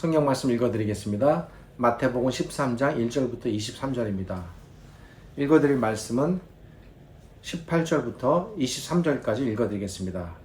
성경 말씀 읽어드리겠습니다. 마태복음 13장 1절부터 23절입니다. 읽어드릴 말씀은 18절부터 23절까지 읽어드리겠습니다.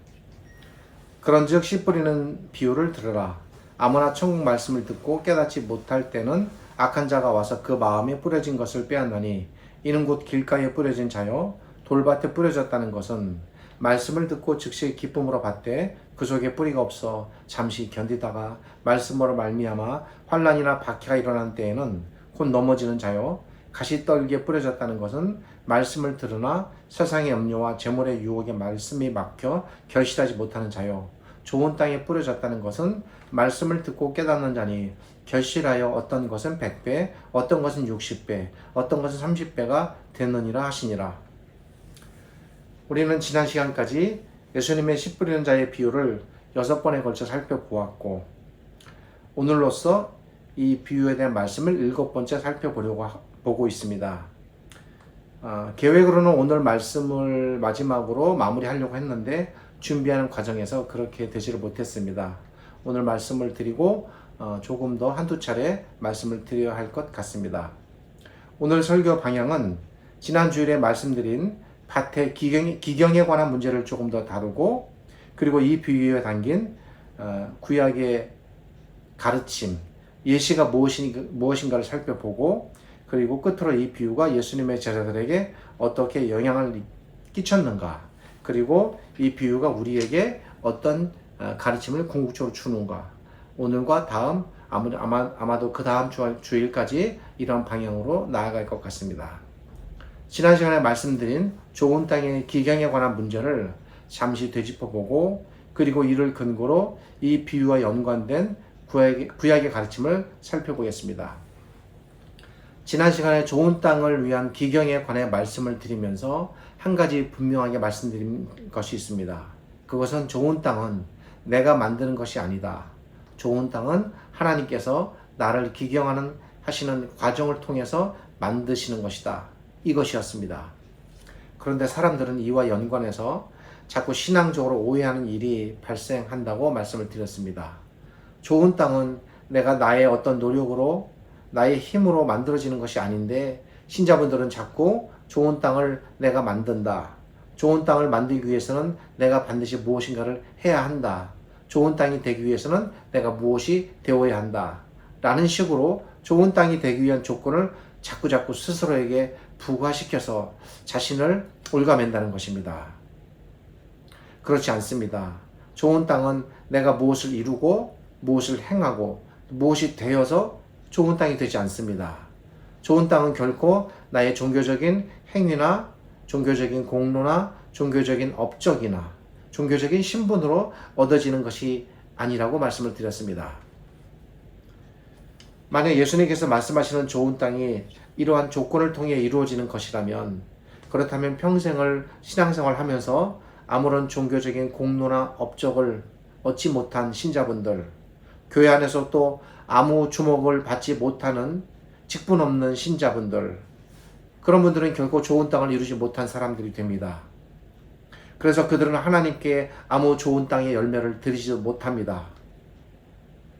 그런즉 씨 뿌리는 비유를 들으라. 아무나 천국 말씀을 듣고 깨닫지 못할 때는 악한 자가 와서 그 마음에 뿌려진 것을 빼앗나니 이는 곧 길가에 뿌려진 자요 돌밭에 뿌려졌다는 것은 말씀을 듣고 즉시 기쁨으로 받되 그 속에 뿌리가 없어 잠시 견디다가 말씀으로 말미암아 환난이나 박해가 일어난 때에는 곧 넘어지는 자요 가시떨기에 뿌려졌다는 것은 말씀을 들으나 세상의 염려와 재물의 유혹에 말씀이 막혀 결실하지 못하는 자요 좋은 땅에 뿌려졌다는 것은 말씀을 듣고 깨닫는 자니 결실하여 어떤 것은 100배, 어떤 것은 60배, 어떤 것은 30배가 되느니라 하시니라. 우리는 지난 시간까지 예수님의 씨 뿌리는 자의 비유를 6번에 걸쳐 살펴보았고 오늘로써 이 비유에 대한 말씀을 7번째 살펴보고 있습니다. 계획으로는 오늘 말씀을 마지막으로 마무리하려고 했는데 준비하는 과정에서 그렇게 되지를 못했습니다. 오늘 말씀을 드리고 조금 더 한두 차례 말씀을 드려야 할 것 같습니다. 오늘 설교 방향은 지난 주일에 말씀드린 밭의 기경에 관한 문제를 조금 더 다루고 그리고 이 비유에 담긴 구약의 가르침, 예시가 무엇인가를 살펴보고 그리고 끝으로 이 비유가 예수님의 제자들에게 어떻게 영향을 끼쳤는가 그리고 이 비유가 우리에게 어떤 가르침을 궁극적으로 주는가 오늘과 다음 아마도 그 다음 주일까지 이런 방향으로 나아갈 것 같습니다. 지난 시간에 말씀드린 좋은 땅의 기경에 관한 문제를 잠시 되짚어보고 그리고 이를 근거로 이 비유와 연관된 구약의 가르침을 살펴보겠습니다. 지난 시간에 좋은 땅을 위한 기경에 관해 말씀을 드리면서 한 가지 분명하게 말씀드린 것이 있습니다. 그것은 좋은 땅은 내가 만드는 것이 아니다. 좋은 땅은 하나님께서 나를 하시는 과정을 통해서 만드시는 것이다. 이것이었습니다. 그런데 사람들은 이와 연관해서 자꾸 신앙적으로 오해하는 일이 발생한다고 말씀을 드렸습니다. 좋은 땅은 내가 나의 어떤 노력으로 나의 힘으로 만들어지는 것이 아닌데 신자분들은 자꾸 좋은 땅을 내가 만든다. 좋은 땅을 만들기 위해서는 내가 반드시 무엇인가를 해야 한다. 좋은 땅이 되기 위해서는 내가 무엇이 되어야 한다. 라는 식으로 좋은 땅이 되기 위한 조건을 자꾸 스스로에게 부과시켜서 자신을 올가맨다는 것입니다. 그렇지 않습니다. 좋은 땅은 내가 무엇을 이루고 무엇을 행하고 무엇이 되어서 좋은 땅이 되지 않습니다. 좋은 땅은 결코 나의 종교적인 행위나 종교적인 공로나 종교적인 업적이나 종교적인 신분으로 얻어지는 것이 아니라고 말씀을 드렸습니다. 만약 예수님께서 말씀하시는 좋은 땅이 이러한 조건을 통해 이루어지는 것이라면 그렇다면 평생을 신앙생활 하면서 아무런 종교적인 공로나 업적을 얻지 못한 신자분들, 교회 안에서 또 아무 주목을 받지 못하는 직분 없는 신자분들, 그런 분들은 결코 좋은 땅을 이루지 못한 사람들이 됩니다. 그래서 그들은 하나님께 아무 좋은 땅의 열매를 드리지도 못합니다.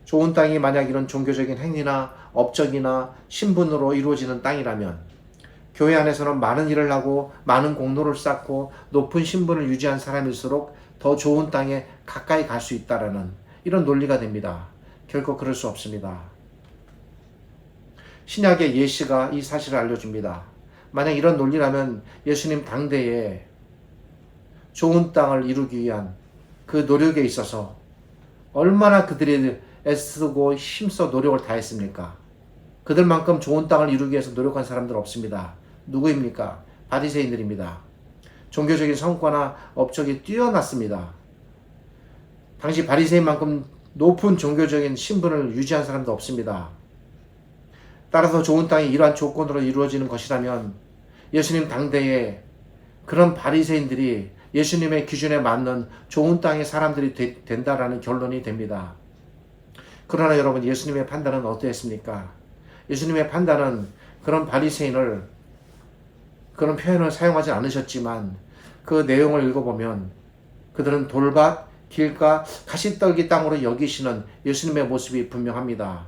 좋은 땅이 만약 이런 종교적인 행위나 업적이나 신분으로 이루어지는 땅이라면 교회 안에서는 많은 일을 하고 많은 공로를 쌓고 높은 신분을 유지한 사람일수록 더 좋은 땅에 가까이 갈 수 있다라는 이런 논리가 됩니다. 결코 그럴 수 없습니다. 신약의 예시가 이 사실을 알려줍니다. 만약 이런 논리라면 예수님 당대에 좋은 땅을 이루기 위한 그 노력에 있어서 얼마나 그들이 애쓰고 힘써 노력을 다했습니까? 그들만큼 좋은 땅을 이루기 위해서 노력한 사람들 없습니다. 누구입니까? 바리새인들입니다. 종교적인 성과나 업적이 뛰어났습니다. 당시 바리새인만큼 높은 종교적인 신분을 유지한 사람도 없습니다. 따라서 좋은 땅이 이러한 조건으로 이루어지는 것이라면 예수님 당대에 그런 바리새인들이 예수님의 기준에 맞는 좋은 땅의 사람들이 된다라는 결론이 됩니다. 그러나 여러분 예수님의 판단은 어떠했습니까? 예수님의 판단은 그런 바리새인을 그런 표현을 사용하지 않으셨지만 그 내용을 읽어보면 그들은 돌밭 길가 가시떨기 땅으로 여기시는 예수님의 모습이 분명합니다.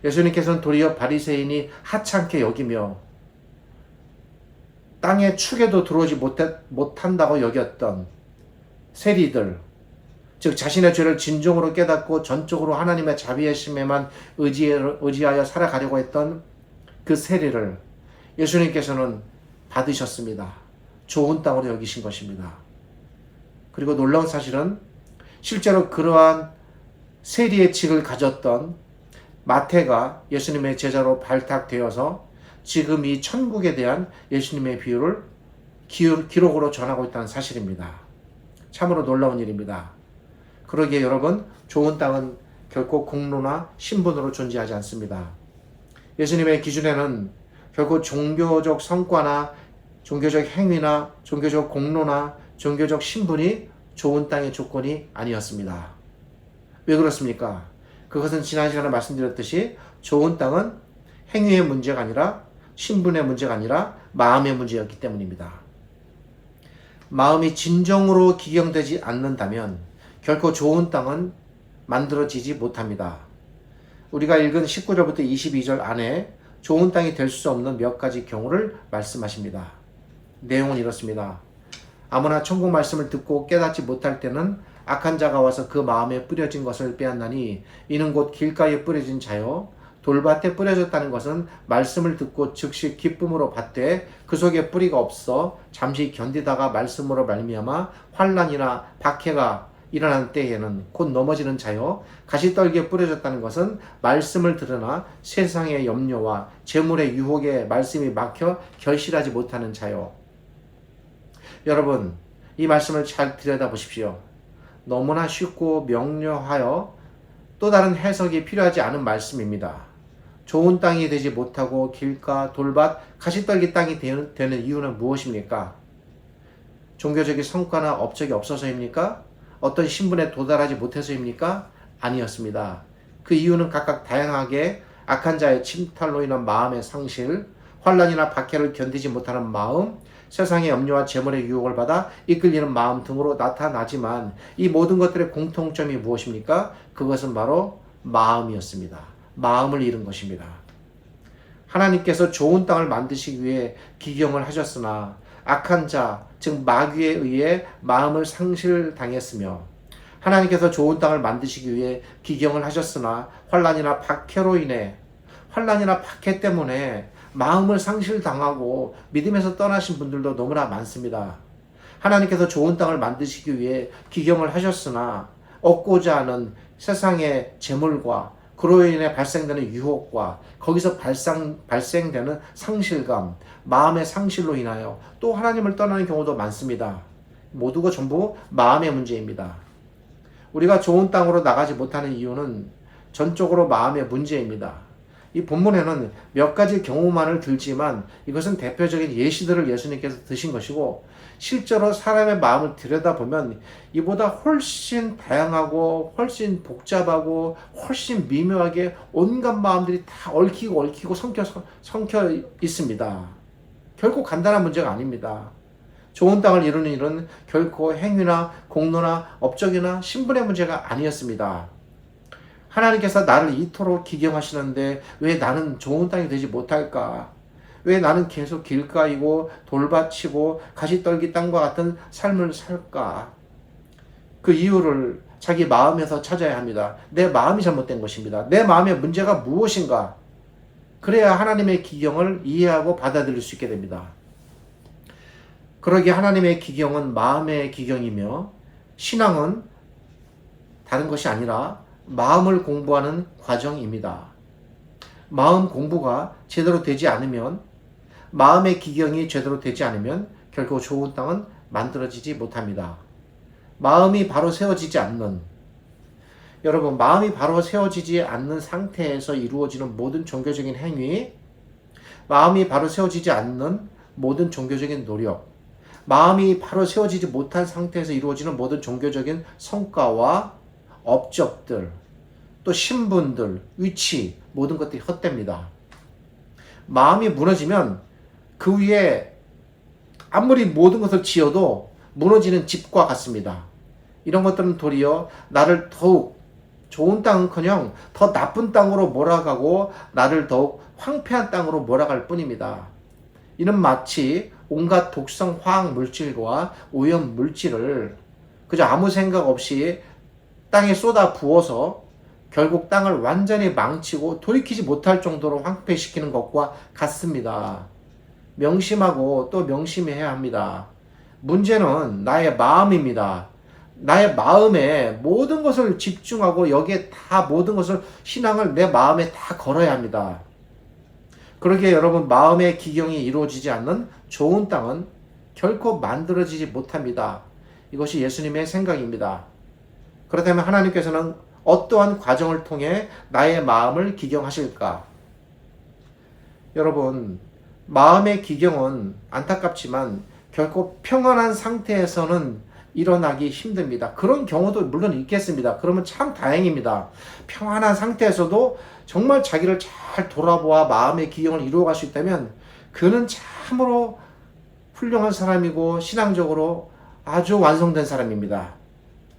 예수님께서는 도리어 바리새인이 하찮게 여기며 땅의 축에도 들어오지 못한다고 여겼던 세리들, 즉 자신의 죄를 진정으로 깨닫고 전적으로 하나님의 자비하심에만 의지하여 살아가려고 했던 그 세리를 예수님께서는 받으셨습니다. 좋은 땅으로 여기신 것입니다. 그리고 놀라운 사실은 실제로 그러한 세리의 직을 가졌던 마태가 예수님의 제자로 발탁되어서 지금 이 천국에 대한 예수님의 비유를 기록으로 전하고 있다는 사실입니다. 참으로 놀라운 일입니다. 그러기에 여러분, 좋은 땅은 결코 공로나 신분으로 존재하지 않습니다. 예수님의 기준에는 결코 종교적 성과나 종교적 행위나 종교적 공로나 종교적 신분이 좋은 땅의 조건이 아니었습니다. 왜 그렇습니까? 그것은 지난 시간에 말씀드렸듯이 좋은 땅은 행위의 문제가 아니라 신분의 문제가 아니라 마음의 문제였기 때문입니다. 마음이 진정으로 기경되지 않는다면 결코 좋은 땅은 만들어지지 못합니다. 우리가 읽은 19절부터 22절 안에 좋은 땅이 될 수 없는 몇 가지 경우를 말씀하십니다. 내용은 이렇습니다. 아무나 천국 말씀을 듣고 깨닫지 못할 때는 악한 자가 와서 그 마음에 뿌려진 것을 빼앗나니 이는 곧 길가에 뿌려진 자요 돌밭에 뿌려졌다는 것은 말씀을 듣고 즉시 기쁨으로 받되 그 속에 뿌리가 없어 잠시 견디다가 말씀으로 말미암아 환난이나 박해가 일어나는 때에는 곧 넘어지는 자요 가시떨기에 뿌려졌다는 것은 말씀을 들으나 세상의 염려와 재물의 유혹에 말씀이 막혀 결실하지 못하는 자요. 여러분, 이 말씀을 잘 들여다보십시오. 너무나 쉽고 명료하여 또 다른 해석이 필요하지 않은 말씀입니다. 좋은 땅이 되지 못하고 길가, 돌밭, 가시떨기 땅이 되는 이유는 무엇입니까? 종교적인 성과나 업적이 없어서입니까? 어떤 신분에 도달하지 못해서입니까? 아니었습니다. 그 이유는 각각 다양하게 악한 자의 침탈로 인한 마음의 상실, 환난이나 박해를 견디지 못하는 마음, 세상의 염려와 재물의 유혹을 받아 이끌리는 마음 등으로 나타나지만 이 모든 것들의 공통점이 무엇입니까? 그것은 바로 마음이었습니다. 마음을 잃은 것입니다. 하나님께서 좋은 땅을 만드시기 위해 기경을 하셨으나 악한 자, 즉 마귀에 의해 마음을 상실당했으며 하나님께서 좋은 땅을 만드시기 위해 기경을 하셨으나 환난이나 박해 때문에 마음을 상실당하고 믿음에서 떠나신 분들도 너무나 많습니다. 하나님께서 좋은 땅을 만드시기 위해 기경을 하셨으나 얻고자 하는 세상의 재물과 그로 인해 발생되는 유혹과 거기서 발생되는 상실감, 마음의 상실로 인하여 또 하나님을 떠나는 경우도 많습니다. 모두가 전부 마음의 문제입니다. 우리가 좋은 땅으로 나가지 못하는 이유는 전적으로 마음의 문제입니다. 이 본문에는 몇 가지 경우만을 들지만 이것은 대표적인 예시들을 예수님께서 드신 것이고 실제로 사람의 마음을 들여다보면 이보다 훨씬 다양하고 훨씬 복잡하고 훨씬 미묘하게 온갖 마음들이 다 얽히고 성켜 있습니다. 결코 간단한 문제가 아닙니다. 좋은 땅을 이루는 일은 결코 행위나 공로나 업적이나 신분의 문제가 아니었습니다. 하나님께서 나를 이토록 기경하시는데 왜 나는 좋은 땅이 되지 못할까? 왜 나는 계속 길가이고 돌밭이고 가시떨기 땅과 같은 삶을 살까? 그 이유를 자기 마음에서 찾아야 합니다. 내 마음이 잘못된 것입니다. 내 마음의 문제가 무엇인가? 그래야 하나님의 기경을 이해하고 받아들일 수 있게 됩니다. 그러기에 하나님의 기경은 마음의 기경이며 신앙은 다른 것이 아니라 마음을 공부하는 과정입니다. 마음 공부가 제대로 되지 않으면 마음의 기경이 제대로 되지 않으면 결코 좋은 땅은 만들어지지 못합니다. 마음이 바로 세워지지 않는 여러분, 마음이 바로 세워지지 않는 상태에서 이루어지는 모든 종교적인 행위, 마음이 바로 세워지지 않는 모든 종교적인 노력, 마음이 바로 세워지지 못한 상태에서 이루어지는 모든 종교적인 성과와 업적들, 또 신분들, 위치, 모든 것들이 헛됩니다. 마음이 무너지면 그 위에 아무리 모든 것을 지어도 무너지는 집과 같습니다. 이런 것들은 도리어 나를 더욱 좋은 땅은커녕 더 나쁜 땅으로 몰아가고 나를 더욱 황폐한 땅으로 몰아갈 뿐입니다. 이는 마치 온갖 독성 화학 물질과 오염 물질을 그저 아무 생각 없이 땅에 쏟아 부어서 결국 땅을 완전히 망치고 돌이키지 못할 정도로 황폐시키는 것과 같습니다. 명심하고 또 명심해야 합니다. 문제는 나의 마음입니다. 나의 마음에 모든 것을 집중하고 여기에 다 모든 것을 신앙을 내 마음에 다 걸어야 합니다. 그러기에 여러분 마음의 기경이 이루어지지 않는 좋은 땅은 결코 만들어지지 못합니다. 이것이 예수님의 생각입니다. 그렇다면 하나님께서는 어떠한 과정을 통해 나의 마음을 기경하실까? 여러분 마음의 기경은 안타깝지만 결코 평안한 상태에서는 일어나기 힘듭니다. 그런 경우도 물론 있겠습니다. 그러면 참 다행입니다. 평안한 상태에서도 정말 자기를 잘 돌아보아 마음의 기경을 이루어갈 수 있다면 그는 참으로 훌륭한 사람이고 신앙적으로 아주 완성된 사람입니다.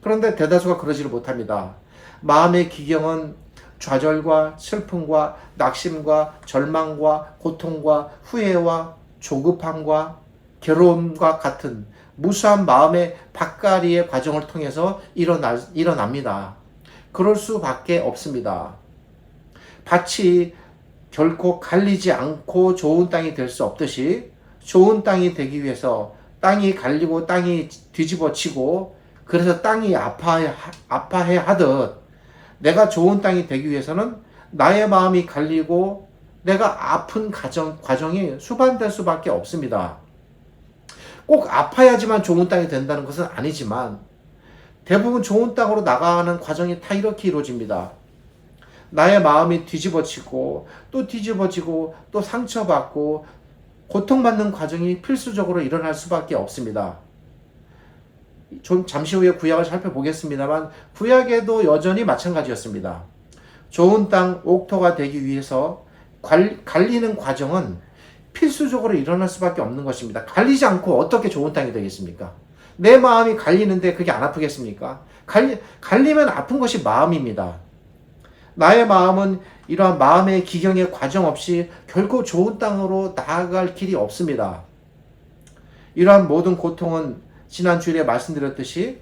그런데 대다수가 그러지를 못합니다. 마음의 기경은 좌절과 슬픔과 낙심과 절망과 고통과 후회와 조급함과 괴로움과 같은 무수한 마음의 밭갈이의 과정을 통해서 일어납니다. 그럴 수밖에 없습니다. 밭이 결코 갈리지 않고 좋은 땅이 될 수 없듯이 좋은 땅이 되기 위해서 땅이 갈리고 땅이 뒤집어지고 그래서 땅이 아파해 하듯 내가 좋은 땅이 되기 위해서는 나의 마음이 갈리고 내가 아픈 과정이 수반될 수밖에 없습니다. 꼭 아파야지만 좋은 땅이 된다는 것은 아니지만 대부분 좋은 땅으로 나가는 과정이 다 이렇게 이루어집니다. 나의 마음이 뒤집어지고 또 상처받고 고통받는 과정이 필수적으로 일어날 수밖에 없습니다. 좀 잠시 후에 구약을 살펴보겠습니다만 구약에도 여전히 마찬가지였습니다. 좋은 땅 옥토가 되기 위해서 갈리는 과정은 필수적으로 일어날 수밖에 없는 것입니다. 갈리지 않고 어떻게 좋은 땅이 되겠습니까? 내 마음이 갈리는데 그게 안 아프겠습니까? 갈리면 아픈 것이 마음입니다. 나의 마음은 이러한 마음의 기경의 과정 없이 결코 좋은 땅으로 나아갈 길이 없습니다. 이러한 모든 고통은 지난 주일에 말씀드렸듯이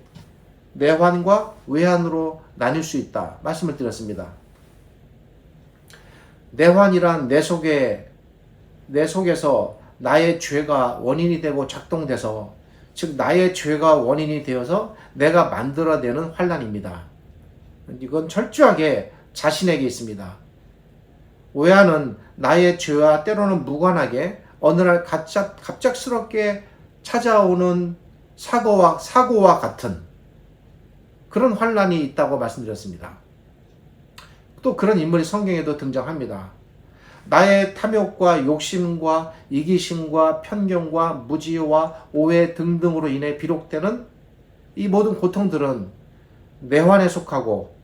내환과 외환으로 나뉠 수 있다 말씀을 드렸습니다. 내환이란 내 속에서 나의 죄가 원인이 되고 작동돼서 즉 나의 죄가 원인이 되어서 내가 만들어내는 환난입니다. 이건 철저하게 자신에게 있습니다. 외환은 나의 죄와 때로는 무관하게 어느 날 갑작스럽게 찾아오는 사고와 같은 그런 환난이 있다고 말씀드렸습니다. 또 그런 인물이 성경에도 등장합니다. 나의 탐욕과 욕심과 이기심과 편견과 무지와 오해 등등으로 인해 비록되는 이 모든 고통들은 내환에 속하고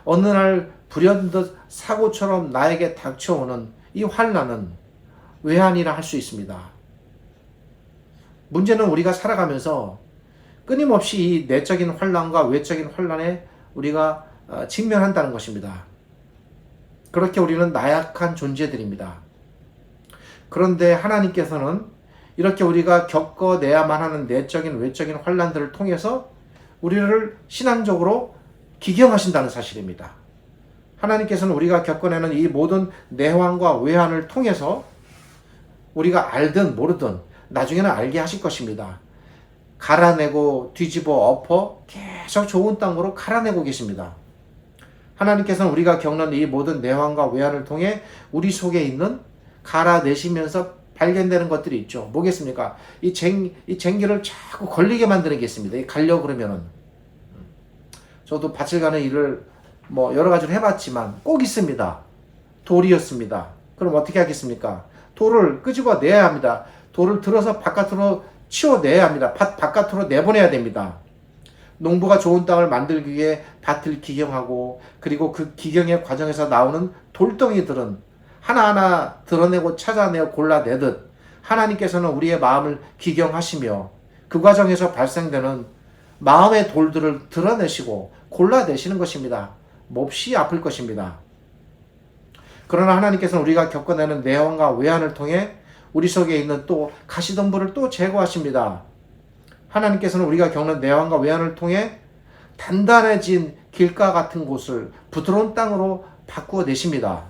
어느 날 불현듯 사고처럼 나에게 닥쳐오는 이 환난은 외환이라 할 수 있습니다. 문제는 우리가 살아가면서 끊임없이 이 내적인 환난과 외적인 환난에 우리가 직면한다는 것입니다. 그렇게 우리는 나약한 존재들입니다. 그런데 하나님께서는 이렇게 우리가 겪어내야만 하는 내적인 외적인 환난들을 통해서 우리를 신앙적으로 기경하신다는 사실입니다. 하나님께서는 우리가 겪어내는 이 모든 내환과 외환을 통해서 우리가 알든 모르든 나중에는 알게 하실 것입니다. 갈아내고 뒤집어 엎어 계속 좋은 땅으로 갈아내고 계십니다. 하나님께서는 우리가 겪는 이 모든 내환과 외환을 통해 우리 속에 있는 갈아내시면서 발견되는 것들이 있죠. 뭐겠습니까? 이 쟁기를 자꾸 걸리게 만드는 게 있습니다. 가려고 그러면은. 저도 밭을 가는 일을 여러 가지로 해봤지만 꼭 있습니다. 돌이었습니다. 그럼 어떻게 하겠습니까? 돌을 끄집어내야 합니다. 돌을 들어서 바깥으로 치워내야 합니다. 밭 바깥으로 내보내야 됩니다. 농부가 좋은 땅을 만들기 위해 밭을 기경하고 그리고 그 기경의 과정에서 나오는 돌덩이들은 하나하나 드러내고 찾아내어 골라내듯 하나님께서는 우리의 마음을 기경하시며 그 과정에서 발생되는 마음의 돌들을 드러내시고 골라내시는 것입니다. 몹시 아플 것입니다. 그러나 하나님께서는 우리가 겪어내는 내환과 외환을 통해 우리 속에 있는 또 가시덤불을 또 제거하십니다. 하나님께서는 우리가 겪는 내환과 외환을 통해 단단해진 길가 같은 곳을 부드러운 땅으로 바꾸어 내십니다.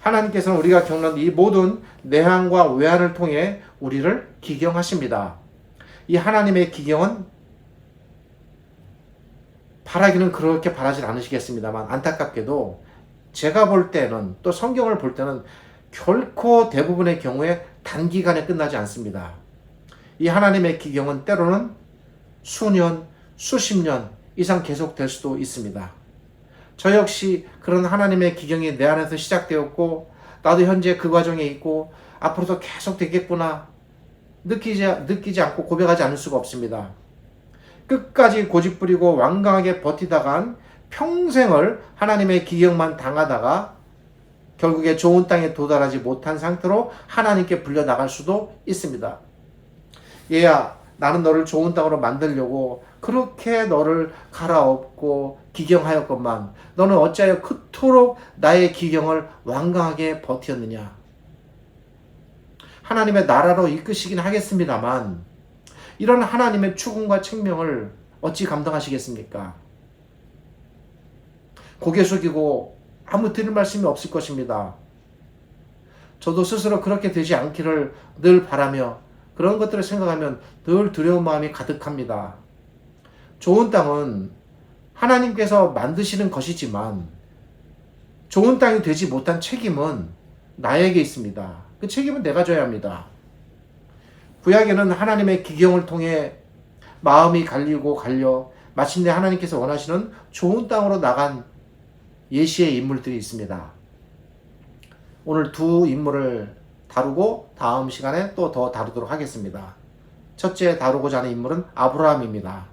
하나님께서는 우리가 겪는 이 모든 내환과 외환을 통해 우리를 기경하십니다. 이 하나님의 기경은 바라기는 그렇게 바라질 않으시겠습니다만 안타깝게도 제가 볼 때는 또 성경을 볼 때는 결코 대부분의 경우에 단기간에 끝나지 않습니다. 이 하나님의 기경은 때로는 수년, 수십 년 이상 계속될 수도 있습니다. 저 역시 그런 하나님의 기경이 내 안에서 시작되었고 나도 현재 그 과정에 있고 앞으로도 계속 되겠구나 느끼지 않고 고백하지 않을 수가 없습니다. 끝까지 고집부리고 완강하게 버티다간 평생을 하나님의 기경만 당하다가 결국에 좋은 땅에 도달하지 못한 상태로 하나님께 불려나갈 수도 있습니다. 얘야, 나는 너를 좋은 땅으로 만들려고 그렇게 너를 갈아엎고 기경하였건만 너는 어찌하여 그토록 나의 기경을 완강하게 버텼느냐. 하나님의 나라로 이끄시긴 하겠습니다만 이런 하나님의 추궁과 책명을 어찌 감당하시겠습니까? 고개 숙이고 아무 드릴 말씀이 없을 것입니다. 저도 스스로 그렇게 되지 않기를 늘 바라며 그런 것들을 생각하면 늘 두려운 마음이 가득합니다. 좋은 땅은 하나님께서 만드시는 것이지만 좋은 땅이 되지 못한 책임은 나에게 있습니다. 그 책임은 내가 져야 합니다. 구약에는 하나님의 기경을 통해 마음이 갈리고 갈려 마침내 하나님께서 원하시는 좋은 땅으로 나간 예시의 인물들이 있습니다. 오늘 두 인물을 다루고 다음 시간에 또 더 다루도록 하겠습니다. 첫째 다루고자 하는 인물은 아브라함입니다.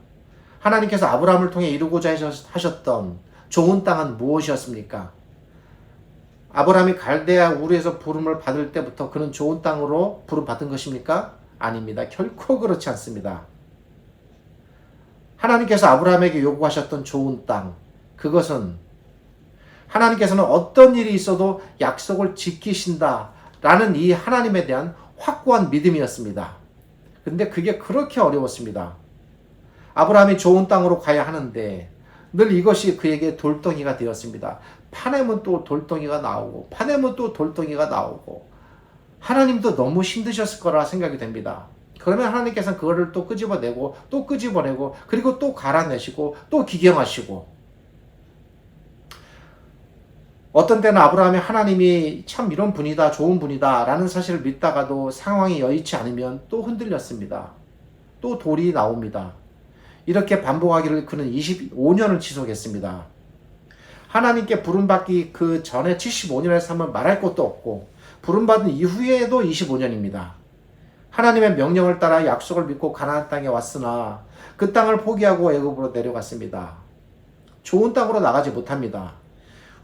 하나님께서 아브라함을 통해 이루고자 하셨던 좋은 땅은 무엇이었습니까? 아브라함이 갈대아 우르에서 부름을 받을 때부터 그는 좋은 땅으로 부름받은 것입니까? 아닙니다. 결코 그렇지 않습니다. 하나님께서 아브라함에게 요구하셨던 좋은 땅, 그것은 하나님께서는 어떤 일이 있어도 약속을 지키신다라는 이 하나님에 대한 확고한 믿음이었습니다. 근데 그게 그렇게 어려웠습니다. 아브라함이 좋은 땅으로 가야 하는데 늘 이것이 그에게 돌덩이가 되었습니다. 파내면 또 돌덩이가 나오고 파내면 또 돌덩이가 나오고 하나님도 너무 힘드셨을 거라 생각이 됩니다. 그러면 하나님께서는 그거를 또 끄집어내고 또 끄집어내고 그리고 또 갈아내시고 또 기경하시고 어떤 때는 아브라함이 하나님이 참 이런 분이다 좋은 분이다 라는 사실을 믿다가도 상황이 여의치 않으면 또 흔들렸습니다. 또 돌이 나옵니다. 이렇게 반복하기를 그는 25년을 지속했습니다. 하나님께 부름받기 그 전에 75년의 삶은 말할 것도 없고 부름받은 이후에도 25년입니다. 하나님의 명령을 따라 약속을 믿고 가나안 땅에 왔으나 그 땅을 포기하고 애굽으로 내려갔습니다. 좋은 땅으로 나가지 못합니다.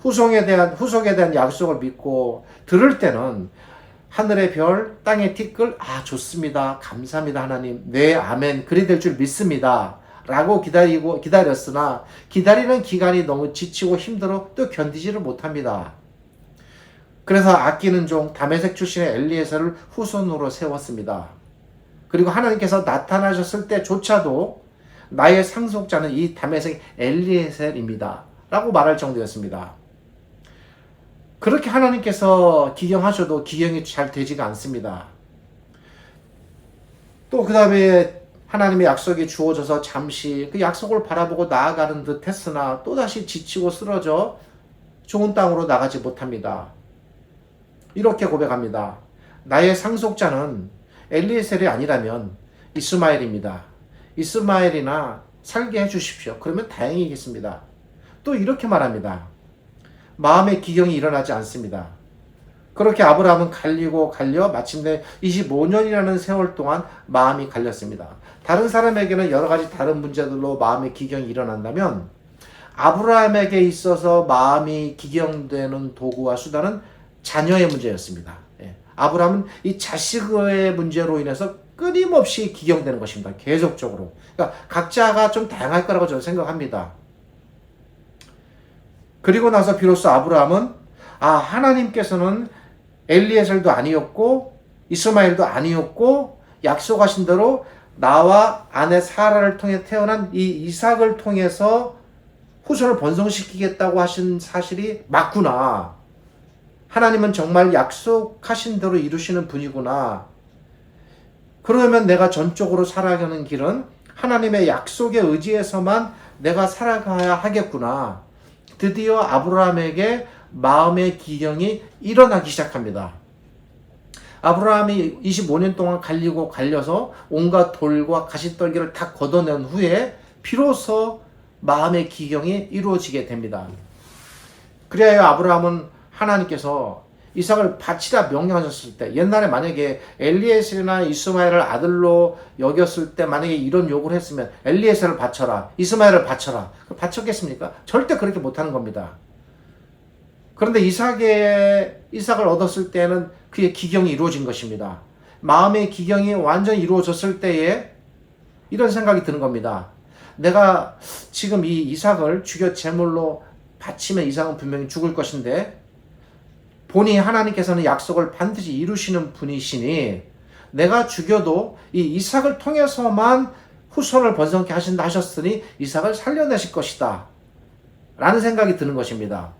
후속에 대한 약속을 믿고 들을 때는 하늘의 별, 땅의 티끌, 좋습니다. 감사합니다, 하나님. 네, 아멘. 그리 될 줄 믿습니다. 라고 기다렸으나 기다리는 기간이 너무 지치고 힘들어 또 견디지를 못합니다. 그래서 아끼는 종 다메섹 출신의 엘리에셀을 후손으로 세웠습니다. 그리고 하나님께서 나타나셨을 때조차도 나의 상속자는 이 다메섹 엘리에셀입니다. 라고 말할 정도였습니다. 그렇게 하나님께서 기경하셔도 기경이 잘 되지가 않습니다. 또 그 다음에 하나님의 약속이 주어져서 잠시 그 약속을 바라보고 나아가는 듯 했으나 또다시 지치고 쓰러져 좋은 땅으로 나가지 못합니다. 이렇게 고백합니다. 나의 상속자는 엘리에셀이 아니라면 이스마엘입니다. 이스마엘이나 살게 해주십시오. 그러면 다행이겠습니다. 또 이렇게 말합니다. 마음의 기경이 일어나지 않습니다. 그렇게 아브라함은 갈리고 갈려 마침내 25년이라는 세월 동안 마음이 갈렸습니다. 다른 사람에게는 여러 가지 다른 문제들로 마음의 기경이 일어난다면 아브라함에게 있어서 마음이 기경되는 도구와 수단은 자녀의 문제였습니다. 아브라함은 이 자식의 문제로 인해서 끊임없이 기경되는 것입니다. 계속적으로. 그러니까 각자가 좀 다양할 거라고 저는 생각합니다. 그리고 나서 비로소 아브라함은 하나님께서는 엘리에셀도 아니었고 이스마엘도 아니었고 약속하신 대로 나와 아내 사라를 통해 태어난 이 이삭을 통해서 후손을 번성시키겠다고 하신 사실이 맞구나. 하나님은 정말 약속하신 대로 이루시는 분이구나. 그러면 내가 전적으로 살아가는 길은 하나님의 약속에 의지해서만 내가 살아가야 하겠구나. 드디어 아브라함에게 마음의 기경이 일어나기 시작합니다. 아브라함이 25년 동안 갈려서 온갖 돌과 가시떨기를 다 걷어낸 후에 비로소 마음의 기경이 이루어지게 됩니다. 그래야 아브라함은 하나님께서 이삭을 바치라 명령하셨을 때, 옛날에 만약에 엘리에셀이나 이스마엘을 아들로 여겼을 때 만약에 이런 요구를 했으면 엘리에셀을 바쳐라, 이스마엘을 바쳐라, 바쳤겠습니까? 절대 그렇게 못하는 겁니다. 그런데 이삭을 얻었을 때는 그의 기경이 이루어진 것입니다. 마음의 기경이 완전히 이루어졌을 때에 이런 생각이 드는 겁니다. 내가 지금 이 이삭을 죽여 제물로 바치면 이삭은 분명히 죽을 것인데 보니 하나님께서는 약속을 반드시 이루시는 분이시니 내가 죽여도 이 이삭을 통해서만 후손을 번성케 하신다 하셨으니 이삭을 살려내실 것이다 라는 생각이 드는 것입니다.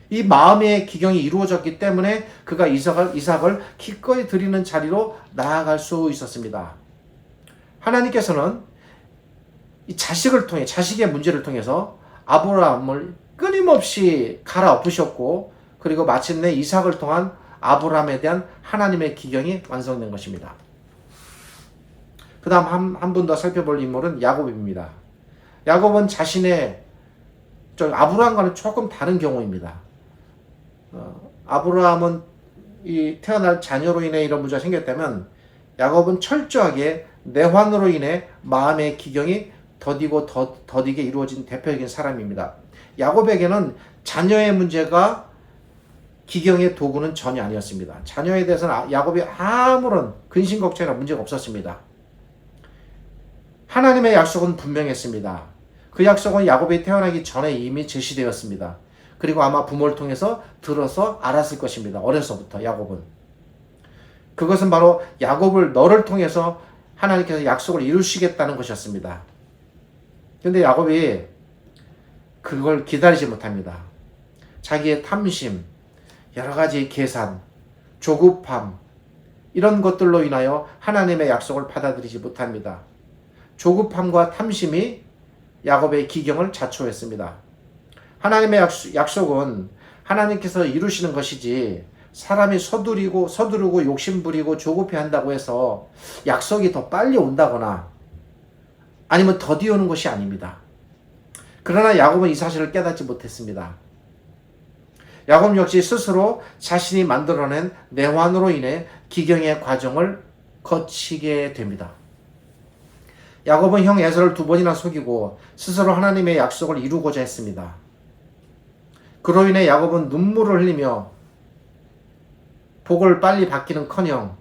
이 마음의 기경이 이루어졌기 때문에 그가 이삭을 기꺼이 드리는 자리로 나아갈 수 있었습니다. 하나님께서는 이 자식의 문제를 통해서 아브라함을 끊임없이 갈아엎으셨고, 그리고 마침내 이삭을 통한 아브라함에 대한 하나님의 기경이 완성된 것입니다. 그 다음 한 분 더 살펴볼 인물은 야곱입니다. 야곱은 아브라함과는 조금 다른 경우입니다. 아브라함은 이 태어날 자녀로 인해 이런 문제가 생겼다면 야곱은 철저하게 내환으로 인해 마음의 기경이 더디게 이루어진 대표적인 사람입니다. 야곱에게는 자녀의 문제가 기경의 도구는 전혀 아니었습니다. 자녀에 대해서는 야곱이 아무런 근심 걱정이나 문제가 없었습니다. 하나님의 약속은 분명했습니다. 그 약속은 야곱이 태어나기 전에 이미 제시되었습니다. 그리고 아마 부모를 통해서 들어서 알았을 것입니다. 어려서부터 야곱은. 그것은 바로 야곱을 너를 통해서 하나님께서 약속을 이루시겠다는 것이었습니다. 그런데 야곱이 그걸 기다리지 못합니다. 자기의 탐심, 여러 가지 계산, 조급함, 이런 것들로 인하여 하나님의 약속을 받아들이지 못합니다. 조급함과 탐심이 야곱의 기경을 자초했습니다. 하나님의 약속은 하나님께서 이루시는 것이지 사람이 서두르고 욕심부리고 조급해 한다고 해서 약속이 더 빨리 온다거나 아니면 더디 오는 것이 아닙니다. 그러나 야곱은 이 사실을 깨닫지 못했습니다. 야곱 역시 스스로 자신이 만들어낸 내환으로 인해 기경의 과정을 거치게 됩니다. 야곱은 형 에서를 2번이나 속이고 스스로 하나님의 약속을 이루고자 했습니다. 그로 인해 야곱은 눈물을 흘리며 복을 빨리 받기는커녕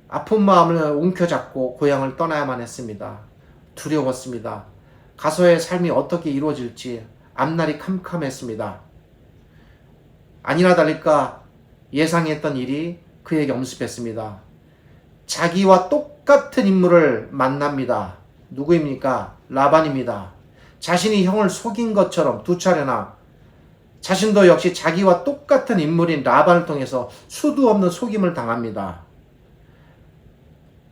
아픈 마음을 움켜잡고 고향을 떠나야만 했습니다. 두려웠습니다. 가서의 삶이 어떻게 이루어질지 앞날이 캄캄했습니다. 아니나 다를까 예상했던 일이 그에게 엄습했습니다. 자기와 똑같은 인물을 만납니다. 누구입니까? 라반입니다. 자신이 형을 속인 것처럼 2차례나 자신도 역시 자기와 똑같은 인물인 라반을 통해서 수도 없는 속임을 당합니다.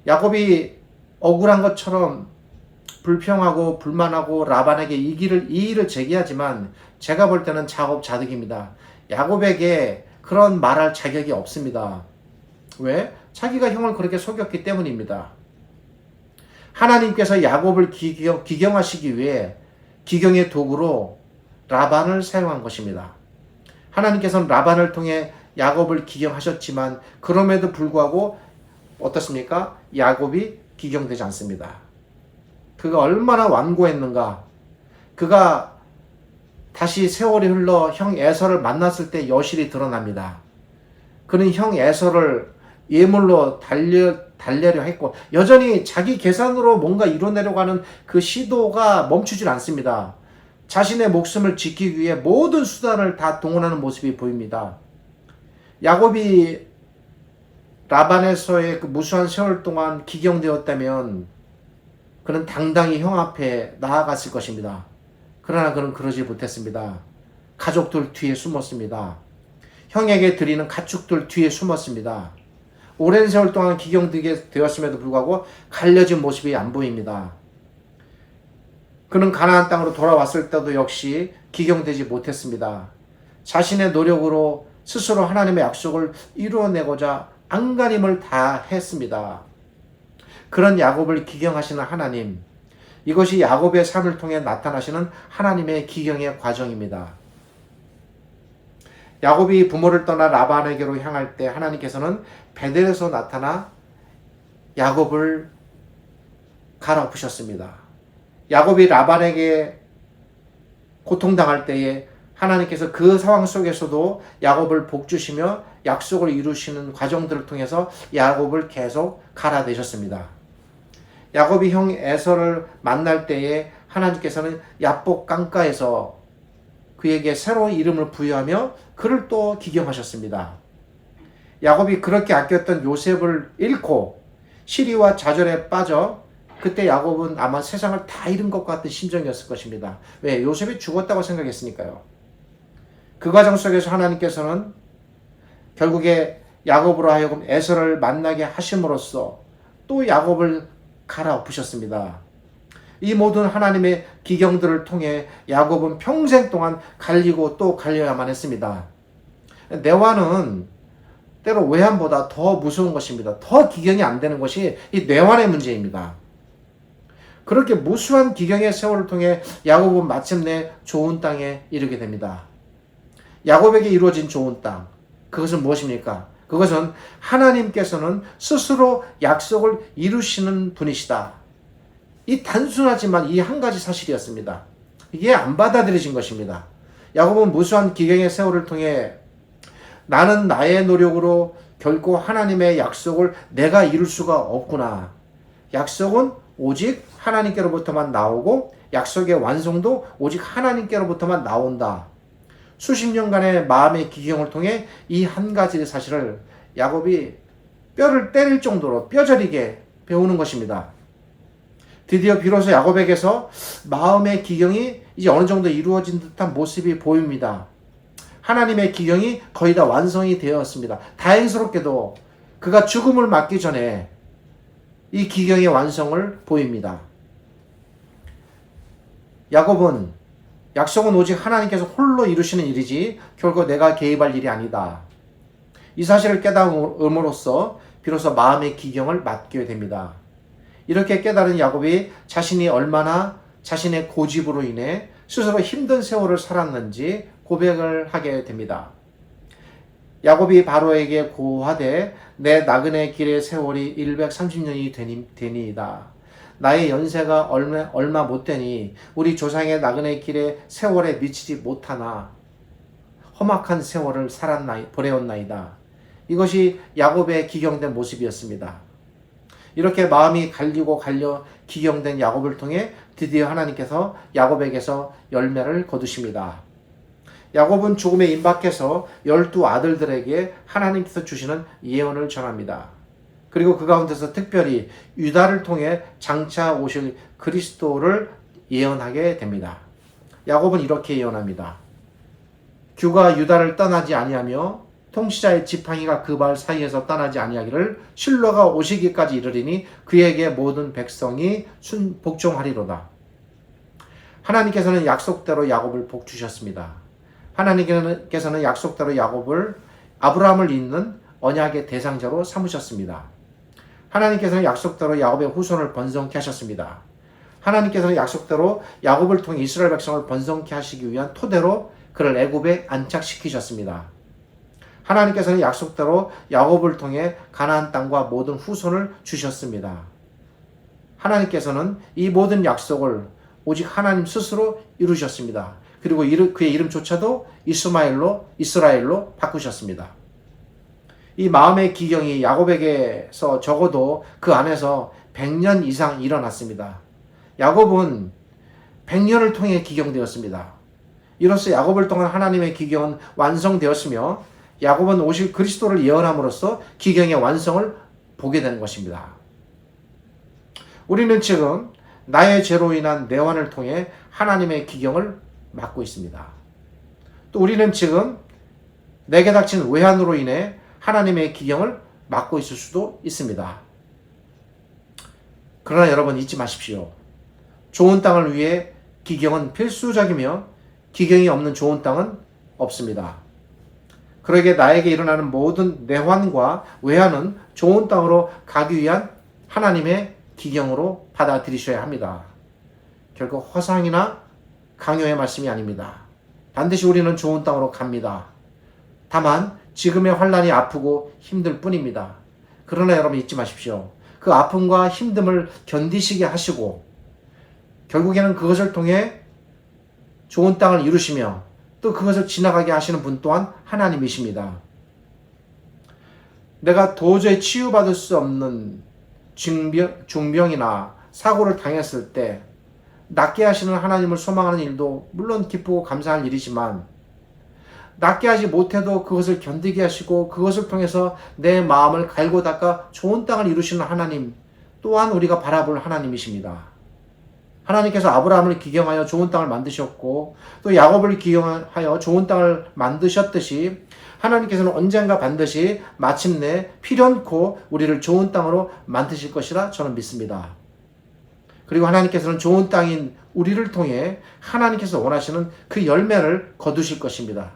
야곱이 억울한 것처럼 불평하고 불만하고 라반에게 이 일을 제기하지만 제가 볼 때는 자업자득입니다. 야곱에게 그런 말할 자격이 없습니다. 왜? 자기가 형을 그렇게 속였기 때문입니다. 하나님께서 야곱을 기경하시기 위해 기경의 도구로 라반을 사용한 것입니다. 하나님께서는 라반을 통해 야곱을 기경하셨지만 그럼에도 불구하고 어떻습니까? 야곱이 기경되지 않습니다. 그가 얼마나 완고했는가. 그가 다시 세월이 흘러 형 에서를 만났을 때 여실히 드러납니다. 그는 형 에서를 예물로 달래려 했고 여전히 자기 계산으로 뭔가 이뤄내려고 하는 그 시도가 멈추질 않습니다. 자신의 목숨을 지키기 위해 모든 수단을 다 동원하는 모습이 보입니다. 야곱이 라반에서의 그 무수한 세월 동안 기경되었다면 그는 당당히 형 앞에 나아갔을 것입니다. 그러나 그는 그러지 못했습니다. 가족들 뒤에 숨었습니다. 형에게 드리는 가축들 뒤에 숨었습니다. 오랜 세월 동안 기경되게 되었음에도 불구하고 갈려진 모습이 안 보입니다. 그는 가나안 땅으로 돌아왔을 때도 역시 기경되지 못했습니다. 자신의 노력으로 스스로 하나님의 약속을 이루어내고자 안간힘을 다했습니다. 그런 야곱을 기경하시는 하나님, 이것이 야곱의 삶을 통해 나타나시는 하나님의 기경의 과정입니다. 야곱이 부모를 떠나 라반에게로 향할 때 하나님께서는 베델에서 나타나 야곱을 갈아엎으셨습니다. 야곱이 라반에게 고통당할 때에 하나님께서 그 상황 속에서도 야곱을 복주시며 약속을 이루시는 과정들을 통해서 야곱을 계속 갈아내셨습니다. 야곱이 형 에서를 만날 때에 하나님께서는 야복 강가에서 그에게 새로운 이름을 부여하며 그를 또 기경하셨습니다. 야곱이 그렇게 아꼈던 요셉을 잃고 시리와 좌절에 빠져 그때 야곱은 아마 세상을 다 잃은 것 같은 심정이었을 것입니다. 왜? 요셉이 죽었다고 생각했으니까요. 그 과정 속에서 하나님께서는 결국에 야곱으로 하여금 에서를 만나게 하심으로써 또 야곱을 갈아엎으셨습니다. 이 모든 하나님의 기경들을 통해 야곱은 평생 동안 갈리고 또 갈려야만 했습니다. 내환은 때로 외환보다 더 무서운 것입니다. 더 기경이 안 되는 것이 이 내환의 문제입니다. 그렇게 무수한 기경의 세월을 통해 야곱은 마침내 좋은 땅에 이르게 됩니다. 야곱에게 이루어진 좋은 땅, 그것은 무엇입니까? 그것은 하나님께서는 스스로 약속을 이루시는 분이시다. 이 단순하지만 이 한 가지 사실이었습니다. 이게 안 받아들여진 것입니다. 야곱은 무수한 기경의 세월을 통해 나는 나의 노력으로 결코 하나님의 약속을 내가 이룰 수가 없구나. 약속은 오직 하나님께로부터만 나오고 약속의 완성도 오직 하나님께로부터만 나온다. 수십 년간의 마음의 기경을 통해 이 한 가지 사실을 야곱이 뼈를 때릴 정도로 뼈저리게 배우는 것입니다. 드디어 비로소 야곱에게서 마음의 기경이 이제 어느 정도 이루어진 듯한 모습이 보입니다. 하나님의 기경이 거의 다 완성이 되었습니다. 다행스럽게도 그가 죽음을 맞기 전에 이 기경의 완성을 보입니다. 야곱은 약속은 오직 하나님께서 홀로 이루시는 일이지 결코 내가 개입할 일이 아니다. 이 사실을 깨달음으로써 비로소 마음의 기경을 맡게 됩니다. 이렇게 깨달은 야곱이 자신이 얼마나 자신의 고집으로 인해 스스로 힘든 세월을 살았는지 고백을 하게 됩니다. 야곱이 바로에게 고하되 내 나그네 길의 세월이 130년이 되니이다. 나의 연세가 얼마 못 되니 우리 조상의 나그네 길의 세월에 미치지 못하나 험악한 세월을 보내었나이다. 이것이 야곱의 기경된 모습이었습니다. 이렇게 마음이 갈리고 갈려 기경된 야곱을 통해 드디어 하나님께서 야곱에게서 열매를 거두십니다. 야곱은 죽음에 임박해서 12 아들들에게 하나님께서 주시는 예언을 전합니다. 그리고 그 가운데서 특별히 유다를 통해 장차 오실 그리스도를 예언하게 됩니다. 야곱은 이렇게 예언합니다. 규가 유다를 떠나지 아니하며 통치자의 지팡이가 그 발 사이에서 떠나지 아니하기를 실로가 오시기까지 이르리니 그에게 모든 백성이 복종하리로다. 하나님께서는 약속대로 야곱을 복주셨습니다. 하나님께서는 약속대로 야곱을 아브라함을 잇는 언약의 대상자로 삼으셨습니다. 하나님께서는 약속대로 야곱의 후손을 번성케 하셨습니다. 하나님께서는 약속대로 야곱을 통해 이스라엘 백성을 번성케 하시기 위한 토대로 그를 애굽에 안착시키셨습니다. 하나님께서는 약속대로 야곱을 통해 가나안 땅과 모든 후손을 주셨습니다. 하나님께서는 이 모든 약속을 오직 하나님 스스로 이루셨습니다. 그리고 그의 이름조차도 이스라엘로 바꾸셨습니다. 이 마음의 기경이 야곱에게서 적어도 그 안에서 100년 이상 일어났습니다. 야곱은 100년을 통해 기경되었습니다. 이로써 야곱을 통한 하나님의 기경은 완성되었으며 야곱은 오실 그리스도를 예언함으로써 기경의 완성을 보게 되는 것입니다. 우리는 지금 나의 죄로 인한 내환을 통해 하나님의 기경을 맡고 있습니다. 또 우리는 지금 내게 닥친 외환으로 인해 하나님의 기경을 맡고 있을 수도 있습니다. 그러나 여러분 잊지 마십시오. 좋은 땅을 위해 기경은 필수적이며 기경이 없는 좋은 땅은 없습니다. 그러기에 나에게 일어나는 모든 내환과 외환은 좋은 땅으로 가기 위한 하나님의 기경으로 받아들이셔야 합니다. 결국 허상이나 강요의 말씀이 아닙니다. 반드시 우리는 좋은 땅으로 갑니다. 다만 지금의 환난이 아프고 힘들 뿐입니다. 그러나 여러분 잊지 마십시오. 그 아픔과 힘듦을 견디시게 하시고 결국에는 그것을 통해 좋은 땅을 이루시며 또 그것을 지나가게 하시는 분 또한 하나님이십니다. 내가 도저히 치유받을 수 없는 중병이나 사고를 당했을 때 낫게 하시는 하나님을 소망하는 일도 물론 기쁘고 감사할 일이지만 낫게 하지 못해도 그것을 견디게 하시고 그것을 통해서 내 마음을 갈고 닦아 좋은 땅을 이루시는 하나님 또한 우리가 바라볼 하나님이십니다. 하나님께서 아브라함을 기경하여 좋은 땅을 만드셨고 또 야곱을 기경하여 좋은 땅을 만드셨듯이 하나님께서는 언젠가 반드시 마침내 필연코 우리를 좋은 땅으로 만드실 것이라 저는 믿습니다. 그리고 하나님께서는 좋은 땅인 우리를 통해 하나님께서 원하시는 그 열매를 거두실 것입니다.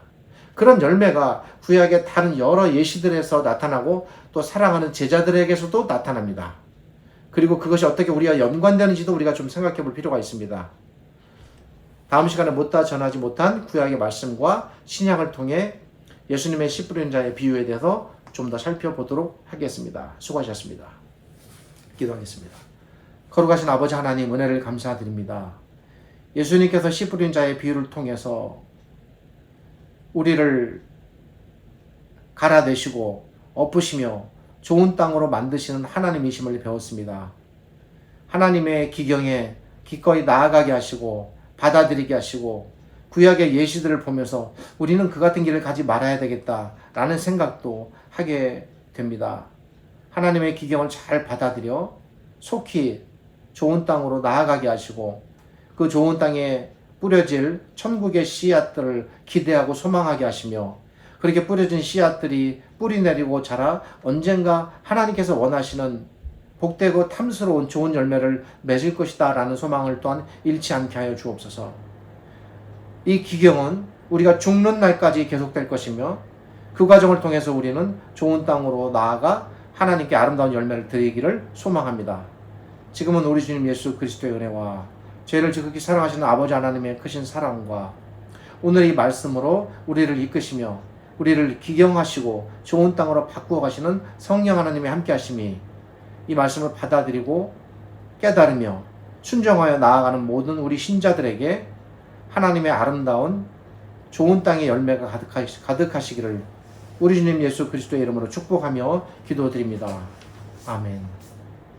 그런 열매가 구약의 다른 여러 예시들에서 나타나고 또 사랑하는 제자들에게서도 나타납니다. 그리고 그것이 어떻게 우리와 연관되는지도 우리가 좀 생각해 볼 필요가 있습니다. 다음 시간에 못다 전하지 못한 구약의 말씀과 신약을 통해 예수님의 씨 뿌리는 자의 비유에 대해서 좀 더 살펴보도록 하겠습니다. 수고하셨습니다. 기도하겠습니다. 거룩하신 아버지 하나님 은혜를 감사드립니다. 예수님께서 씨 뿌리는 자의 비유를 통해서 우리를 갈아내시고 엎으시며 좋은 땅으로 만드시는 하나님이심을 배웠습니다. 하나님의 기경에 기꺼이 나아가게 하시고 받아들이게 하시고 구약의 예시들을 보면서 우리는 그 같은 길을 가지 말아야 되겠다라는 생각도 하게 됩니다. 하나님의 기경을 잘 받아들여 속히 좋은 땅으로 나아가게 하시고 그 좋은 땅에 뿌려질 천국의 씨앗들을 기대하고 소망하게 하시며 그렇게 뿌려진 씨앗들이 뿌리 내리고 자라 언젠가 하나님께서 원하시는 복되고 탐스러운 좋은 열매를 맺을 것이다 라는 소망을 또한 잃지 않게 하여 주옵소서. 이 기경은 우리가 죽는 날까지 계속될 것이며 그 과정을 통해서 우리는 좋은 땅으로 나아가 하나님께 아름다운 열매를 드리기를 소망합니다. 지금은 우리 주님 예수 그리스도의 은혜와 죄를 지극히 사랑하시는 아버지 하나님의 크신 사랑과 오늘 이 말씀으로 우리를 이끄시며 우리를 기경하시고 좋은 땅으로 바꾸어 가시는 성령 하나님의 함께 하심이 이 말씀을 받아들이고 깨달으며 순종하여 나아가는 모든 우리 신자들에게 하나님의 아름다운 좋은 땅의 열매가 가득하시기를 우리 주님 예수 그리스도의 이름으로 축복하며 기도드립니다. 아멘.